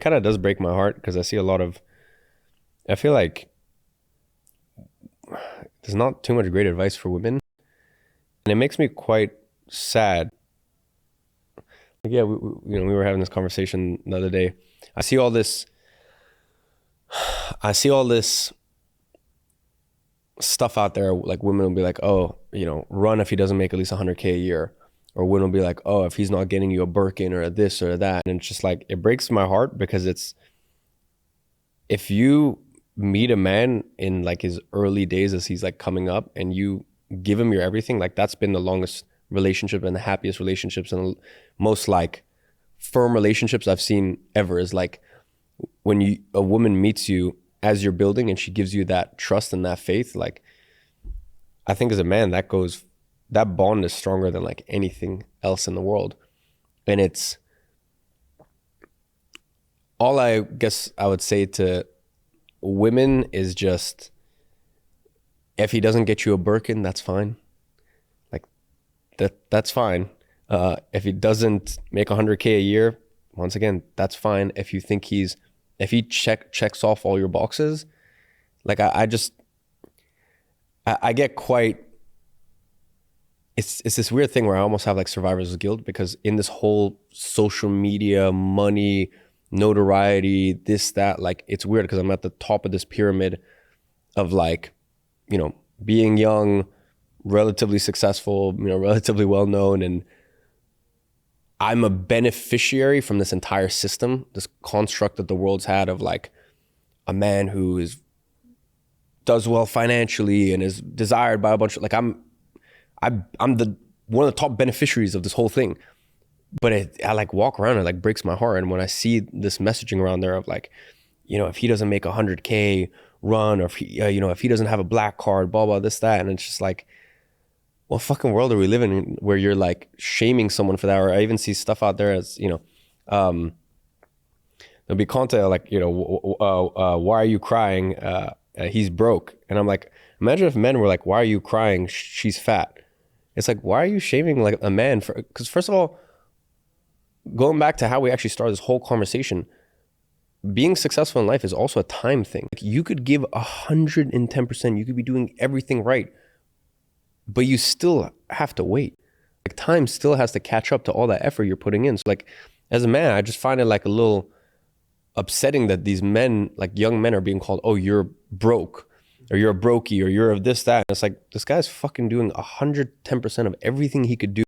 kind of does break my heart because I see a lot of, I feel like there's not too much great advice for women. And it makes me quite sad. Like, yeah, we were having this conversation the other day. I see all this, I see all this stuff out there. Like women will be like, oh, run if he doesn't make at least 100K a year. Or women will be like, oh, if he's not getting you a Birkin or a this or that. And it's just like, it breaks my heart because if you meet a man in like his early days as he's like coming up and you give him your everything, like that's been the longest relationship and the happiest relationships and the most like firm relationships I've seen ever is like when a woman meets you as you're building and she gives you that trust and that faith. Like I think as a man that bond is stronger than like anything else in the world. And it's all I guess I would say to women is just, if he doesn't get you a Birkin, that's fine. Like that's fine. If he doesn't make 100K a year, once again, that's fine. If you think if he checks off all your boxes, like I get quite, it's this weird thing where I almost have like survivor's guilt because in this whole social media, money, notoriety, this, that, like it's weird because I'm at the top of this pyramid of like, being young, relatively successful, relatively well known. And I'm a beneficiary from this entire system, this construct that the world's had of like a man who does well financially and is desired by a bunch of, like I'm one of the top beneficiaries of this whole thing. But I like walk around and it like breaks my heart. And when I see this messaging around there of like, if he doesn't make 100K run, or if he, if he doesn't have a black card, blah, blah, this, that. And it's just like, what fucking world are we living in where you're like shaming someone for that? Or I even see stuff out there as, there'll be content like, why are you crying? He's broke. And I'm like, imagine if men were like, why are you crying? She's fat. It's like, why are you shaming like a man for, because first of all, going back to how we actually started this whole conversation, being successful in life is also a time thing. Like you could give 110%, you could be doing everything right, but you still have to wait. Like time still has to catch up to all that effort you're putting in. So like as a man, I just find it like a little upsetting that these men, like young men, are being called, oh, you're broke, or you're a brokey, or you're of this, that. And it's like, this guy's fucking doing 110% of everything he could do